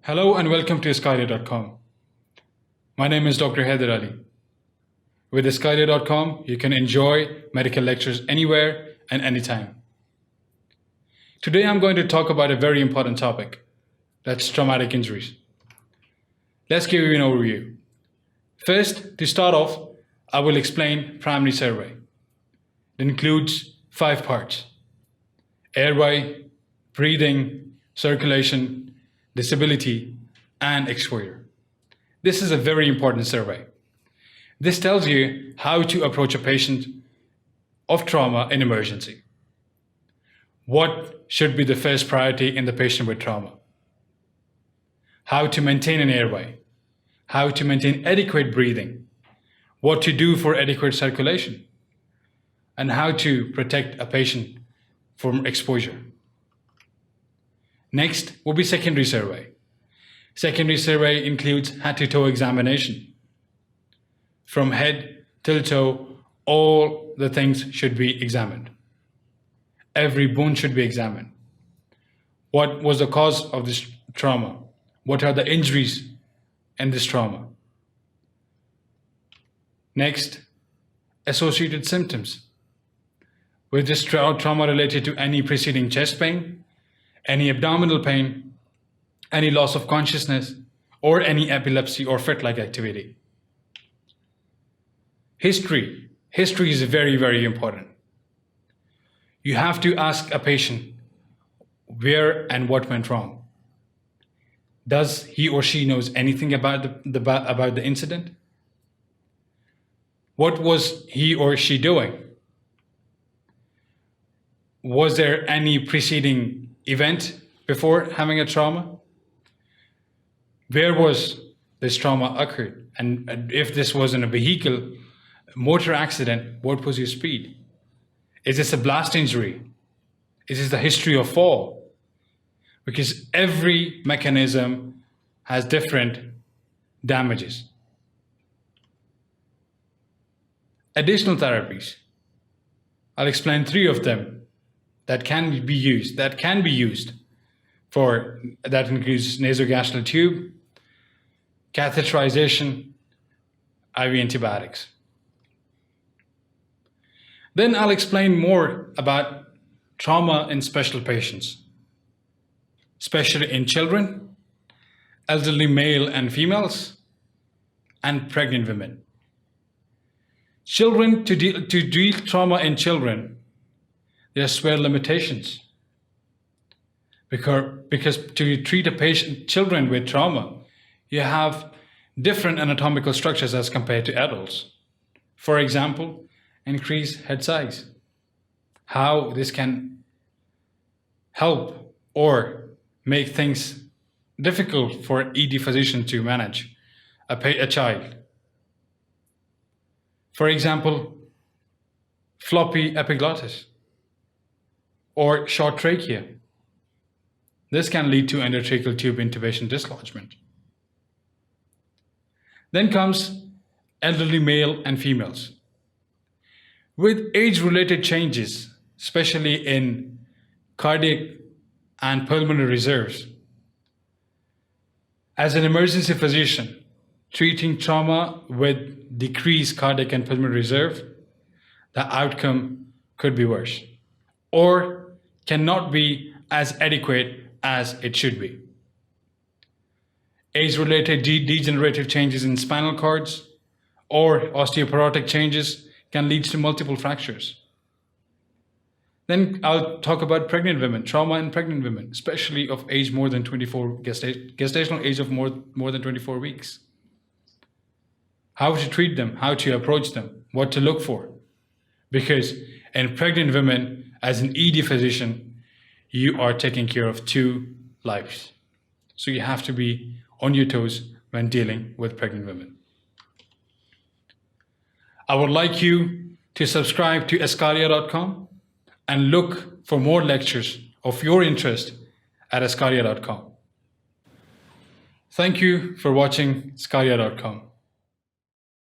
Hello and welcome to sqadia.com. My name is Dr. Haider Ali. With sqadia.com, you can enjoy medical lectures anywhere and anytime. Today I'm going to talk about a very important topic, that's traumatic injuries. Let's give you an overview. First, to start off, I will explain primary survey. It includes 5 parts: airway, breathing, circulation, disability, and exposure. This is a very important survey. This tells you how to approach a patient of trauma in emergency. What should be the first priority in the patient with trauma? How to maintain an airway, how to maintain adequate breathing, what to do for adequate circulation, and how to protect a patient from exposure. Next will be secondary survey. Secondary survey includes head-to-toe examination. From head till toe, all the things should be examined. Every bone should be examined. What was the cause of this trauma? What are the injuries in this trauma? Next, associated symptoms. Was this trauma related to any preceding chest pain, any abdominal pain, any loss of consciousness, or any epilepsy or fit-like activity? History. History is very, very important. You have to ask a patient where and what went wrong. Does he or she knows anything about the incident? What was he or she doing? Was there any preceding event before having a trauma? Where was this trauma occurred? And if this was in a vehicle, motor accident, what was your speed? Is this a blast injury? Is this the history of fall? Because every mechanism has different damages. Additional therapies. I'll explain 3 of them that can be used. That includes nasogastrial tube, catheterization, IV antibiotics. Then I'll explain more about trauma in special patients, especially in children, elderly male and females, and pregnant women. Children, to deal trauma in children, there are severe limitations. Because to treat children with trauma, you have different anatomical structures as compared to adults. For example, increased head size. How this can help or make things difficult for an ED physician to manage a child. For example, floppy epiglottis or short trachea. This can lead to endotracheal tube intubation dislodgement. Then comes elderly male and females. With age-related changes, especially in cardiac and pulmonary reserves, as an emergency physician, treating trauma with decreased cardiac and pulmonary reserve, the outcome could be worse or cannot be as adequate as it should be. Age-related degenerative changes in spinal cords or osteoporotic changes can lead to multiple fractures. Then I'll talk about pregnant women, trauma in pregnant women, especially of age more than 24, gestational age of more than 24 weeks. How to treat them, how to approach them, what to look for. Because in pregnant women, as an ED physician, you are taking care of 2 lives. So you have to be on your toes when dealing with pregnant women. I would like you to subscribe to sqadia.com and look for more lectures of your interest at sqadia.com. Thank you for watching sqadia.com.